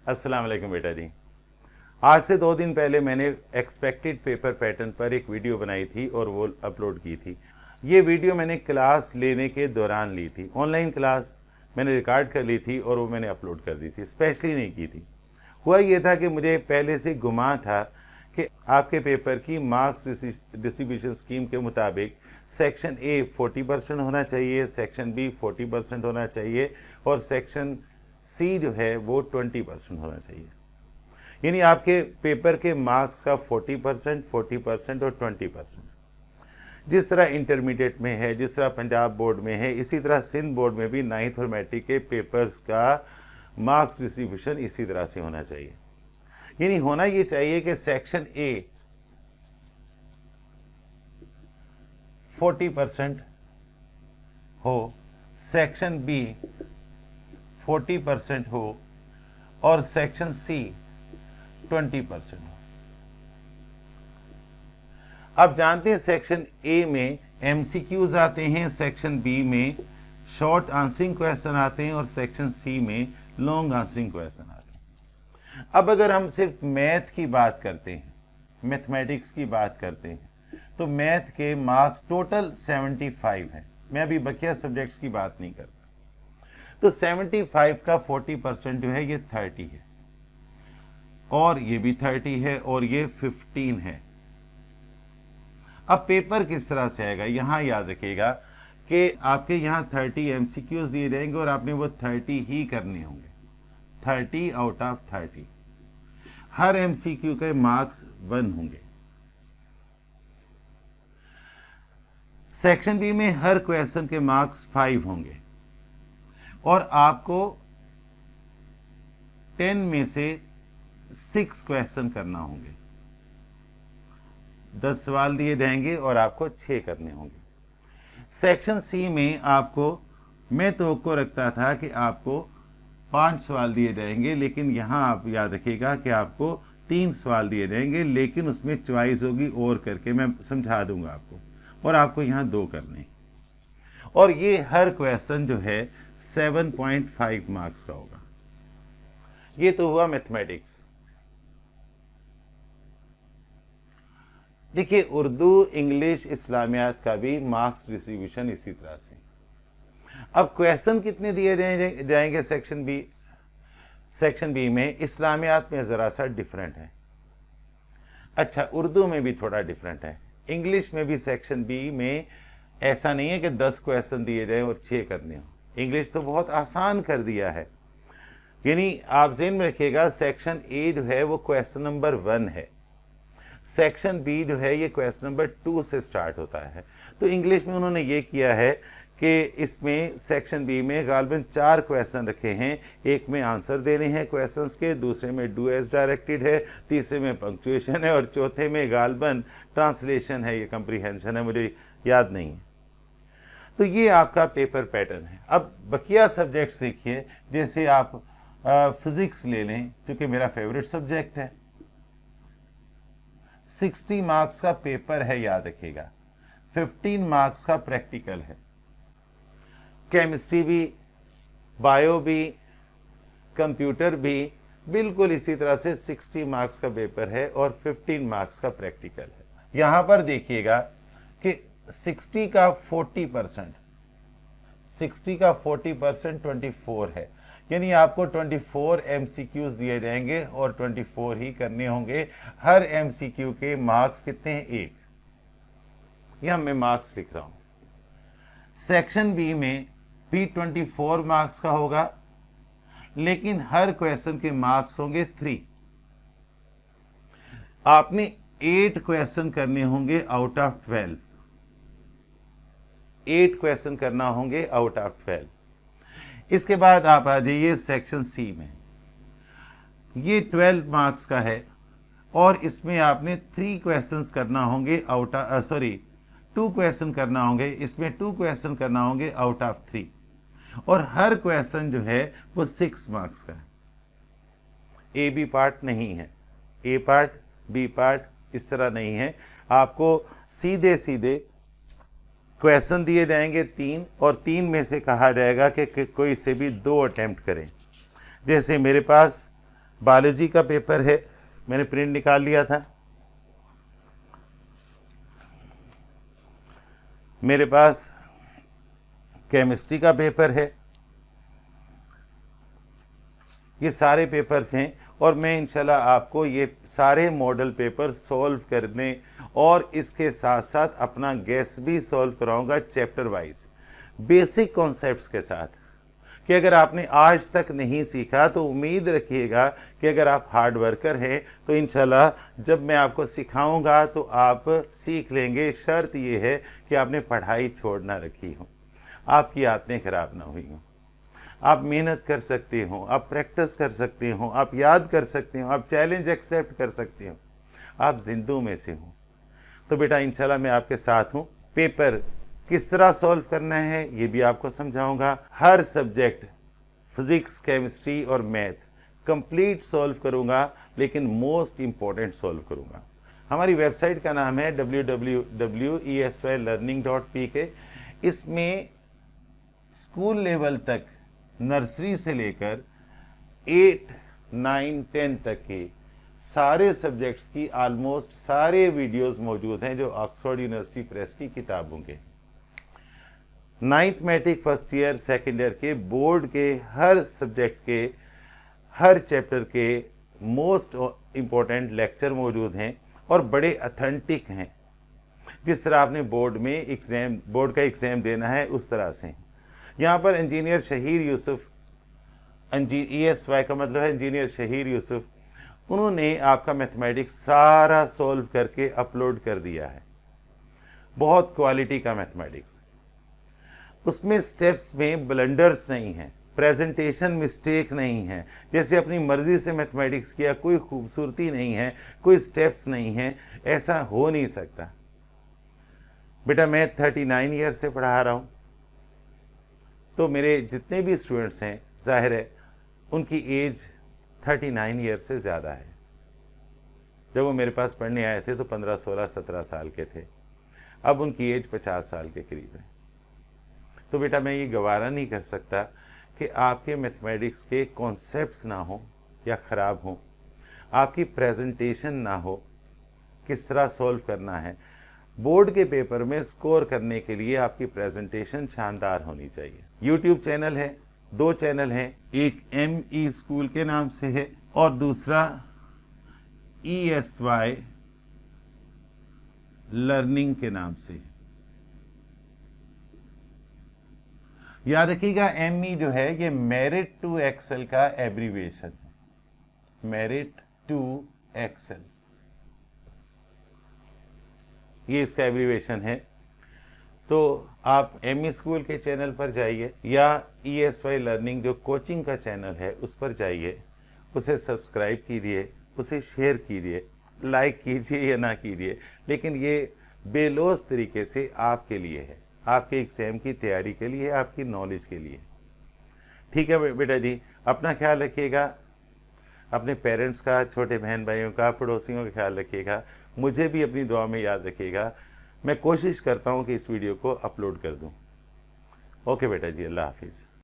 अस्सलाम वालेकुम बेटा जी। आज से 2 दिन पहले मैंने एक्सपेक्टेड पेपर पैटर्न पर एक वीडियो बनाई थी और वो अपलोड की थी। ये वीडियो मैंने क्लास लेने के दौरान ली थी, ऑनलाइन क्लास मैंने रिकॉर्ड कर ली थी और वो मैंने अपलोड कर दी थी, स्पेशली नहीं की थी। हुआ ये था कि मुझे पहले से गुमान था कि आपके पेपर की मार्क्स डिस्ट्रीब्यूशन स्कीम के मुताबिक सेक्शन ए 40% होना चाहिए, सेक्शन बी 40% होना चाहिए और सेक्शन सी जो है वो 20% होना चाहिए। यानी आपके पेपर के मार्क्स का 40%, 40% और 20%। जिस तरह इंटरमीडिएट में है, जिस तरह पंजाब बोर्ड में है, इसी तरह सिंध बोर्ड में भी 9th और मैट्रिक के पेपर्स का मार्क्स डिस्ट्रीब्यूशन इसी तरह से होना चाहिए। यानी होना ये चाहिए कि सेक्शन ए 40% हो, सेक्शन बी 40% हो और सेक्शन सी 20% हो। आप जानते हैं सेक्शन ए में एमसीक्यूज आते हैं, सेक्शन बी में शॉर्ट आंसरिंग क्वेश्चन आते हैं और सेक्शन सी में लॉन्ग आंसरिंग क्वेश्चन आते हैं। अब अगर हम सिर्फ मैथ की बात करते हैं, मैथमेटिक्स की बात करते हैं, तो मैथ के मार्क्स टोटल 75 है। मैं अभी बकिया सब्जेक्ट्स की बात नहीं करता। तो 75 का 40% जो है ये 30 है और ये भी 30 है और ये 15 है। अब पेपर किस तरह से आएगा, यहां याद रखिएगा कि आपके यहां 30 एमसीक्यूज दिए जाएंगे और आपने वो 30 ही करने होंगे, 30 आउट ऑफ 30। हर एमसीक्यू के मार्क्स 1 होंगे। सेक्शन बी में हर क्वेश्चन के मार्क्स 5 होंगे और आपको 10 में से 6 क्वेश्चन करना होंगे। 10 सवाल दिए जाएंगे और आपको 6 करने होंगे। सेक्शन सी में आपको, मैं तो रखता था कि आपको 5 सवाल दिए जाएंगे, लेकिन यहां आप याद रखिएगा कि आपको 3 सवाल दिए जाएंगे, लेकिन उसमें चॉइस होगी और करके मैं समझा दूंगा आपको, और आपको यहां 2 करने। और ये हर क्वेश्चन जो है 7.5 मार्क्स का होगा। ये तो हुआ मैथमेटिक्स। देखिए, उर्दू, इंग्लिश, इस्लामियात का भी मार्क्स डिस्ट्रीब्यूशन इसी तरह से। अब क्वेश्चन कितने दिए जाएंगे सेक्शन बी में इस्लामियात में ज़रा सा डिफरेंट है। अच्छा, उर्दू में भी थोड़ा डिफरेंट है। इंग्लिश में भी सेक्शन बी में ऐसा नहीं है कि 10 क्वेश्चन दिए जाए और 6 करने हो। इंग्लिश तो बहुत आसान कर दिया है। यानी आप ज़हन में रखिएगा, सेक्शन ए जो है वो क्वेश्चन नंबर 1 है, सेक्शन बी जो है ये क्वेश्चन नंबर 2 से स्टार्ट होता है। तो इंग्लिश में उन्होंने ये किया है कि इसमें सेक्शन बी में गालिबन 4 क्वेश्चन रखे हैं। एक में आंसर देने हैं क्वेश्चंस के, दूसरे में डू एज डायरेक्टेड है, तीसरे में पंक्चुएशन है और चौथे में गालिबन ट्रांसलेशन है, ये कंप्रीहेंशन है, मुझे याद नहीं है। तो ये आपका पेपर पैटर्न है। अब बकिया सब्जेक्ट्स देखिए, जैसे आप फिजिक्स ले लें, क्योंकि मेरा फेवरेट सब्जेक्ट है। 60 मार्क्स का पेपर है, याद रखिएगा। 15 मार्क्स का प्रैक्टिकल है। केमिस्ट्री भी, बायो भी, कंप्यूटर भी बिल्कुल इसी तरह से 60 मार्क्स का पेपर है और 15 मार्क्स का प्रैक्टिकल है। यहां पर देखिएगा कि 60 का 40%, 60 का 40% 24 है। यानी आपको 24 एमसीक्यूज दिए जाएंगे और 24 ही करने होंगे। हर एमसीक्यू के मार्क्स कितने हैं? 1। यहां मैं मार्क्स लिख रहा हूं। सेक्शन बी में भी 24 मार्क्स का होगा, लेकिन हर क्वेश्चन के मार्क्स होंगे 3। आपने 8 क्वेश्चन करने होंगे आउट ऑफ 12। 8 क्वेश्चन करना होंगे आउट ऑफ 12। इसके बाद आप आ जाइए सेक्शन सी में। ये 12 मार्क्स का है और इसमें आपने 3 क्वेश्चंस करना होंगे आउट ऑफ 2 क्वेश्चन करना होंगे, इसमें 2 क्वेश्चन करना होंगे आउट ऑफ 3 और हर क्वेश्चन जो है वो 6 मार्क्स का है। ए बी पार्ट नहीं है, ए पार्ट बी पार्ट इस तरह नहीं है। आपको सीधे सीधे क्वेश्चन दिए जाएंगे 3 और 3 में से कहा जाएगा कि कोई से भी 2 अटेम्प्ट करें। जैसे मेरे पास बायोलॉजी का पेपर है, मैंने प्रिंट निकाल लिया था। मेरे पास केमिस्ट्री का पेपर है। ये सारे पेपर्स हैं और मैं इंशाल्लाह आपको ये सारे मॉडल पेपर सॉल्व करने और इसके साथ साथ अपना गेस भी सॉल्व कराऊंगा चैप्टर वाइज, बेसिक कॉन्सेप्ट्स के साथ, कि अगर आपने आज तक नहीं सीखा तो उम्मीद रखिएगा कि अगर आप हार्ड वर्कर हैं तो इंशाल्लाह जब मैं आपको सिखाऊंगा तो आप सीख लेंगे। शर्त ये है कि आपने पढ़ाई छोड़ ना रखी हो, आपकी आदतें खराब ना हुई हों, आप मेहनत कर सकते हो, आप प्रैक्टिस कर सकते हो, आप याद कर सकते हो, आप चैलेंज एक्सेप्ट कर सकते हो, आप जिंदों में से हो। तो बेटा इंशाल्लाह मैं आपके साथ हूँ। पेपर किस तरह सॉल्व करना है ये भी आपको समझाऊंगा। हर सब्जेक्ट फिजिक्स, केमिस्ट्री और मैथ कंप्लीट सॉल्व करूंगा, लेकिन मोस्ट इम्पॉर्टेंट सॉल्व करूंगा। हमारी वेबसाइट का नाम है www.esylearning.pk। इसमें स्कूल लेवल तक, नर्सरी से लेकर 8, 9, 10 तक के सारे सब्जेक्ट्स की ऑलमोस्ट सारे वीडियोस मौजूद हैं जो ऑक्सफोर्ड यूनिवर्सिटी प्रेस की किताबों के। 9th matric first year, second year के बोर्ड के हर सब्जेक्ट के हर चैप्टर के मोस्ट इम्पोर्टेंट लेक्चर मौजूद हैं और बड़े ऑथेंटिक हैं। जिस तरह आपने बोर्ड का एग्ज़ाम देना है उस तरह से। यहाँ पर इंजीनियर शहीर यूसुफ, ESY का मतलब है इंजीनियर शहीर यूसुफ, उन्होंने आपका मैथमेटिक्स सारा सॉल्व करके अपलोड कर दिया है। बहुत क्वालिटी का मैथमेटिक्स, उसमें स्टेप्स में ब्लंडर्स नहीं हैं, प्रेजेंटेशन मिस्टेक नहीं है, जैसे अपनी मर्जी से मैथमेटिक्स किया, कोई खूबसूरती नहीं है, कोई स्टेप्स नहीं है, ऐसा हो नहीं सकता। बेटा मैं 39 ईयर से पढ़ा रहा हूँ, तो मेरे जितने भी स्टूडेंट्स हैं जाहिर है उनकी एज 39 ईयर से ज़्यादा है। जब वो मेरे पास पढ़ने आए थे तो 15, 16, 17 साल के थे, अब उनकी एज 50 साल के करीब है। तो बेटा मैं ये गवारा नहीं कर सकता कि आपके मैथमेटिक्स के कॉन्सेप्ट्स ना हो या ख़राब हो, आपकी प्रेजेंटेशन ना हो, किस तरह सॉल्व करना है। बोर्ड के पेपर में स्कोर करने के लिए आपकी प्रेजेंटेशन शानदार होनी चाहिए। यूट्यूब चैनल है, 2 चैनल हैं, एक ME स्कूल के नाम से है और दूसरा ESY लर्निंग के नाम से। याद रखिएगा ME जो है ये मेरिट टू एक्सेल का एब्रीविएशन है, मेरिट टू एक्सेल, ये इसका एब्रीविएशन है। तो आप ME स्कूल के चैनल पर जाइए या ESY लर्निंग जो कोचिंग का चैनल है उस पर जाइए, उसे सब्सक्राइब कीजिए, उसे शेयर कीजिए, लाइक कीजिए या ना कीजिए, लेकिन ये बेलौस तरीके से आपके लिए है, आपके एग्ज़ाम की तैयारी के लिए, आपकी नॉलेज के लिए। ठीक है बेटा जी, अपना ख्याल रखिएगा, अपने पेरेंट्स का, छोटे बहन भाइयों का, पड़ोसियों का ख्याल रखिएगा, मुझे भी अपनी दुआ में याद रखिएगा। मैं कोशिश करता हूँ कि इस वीडियो को अपलोड कर दूँ। ओके बेटा जी, अल्लाह हाफिज़।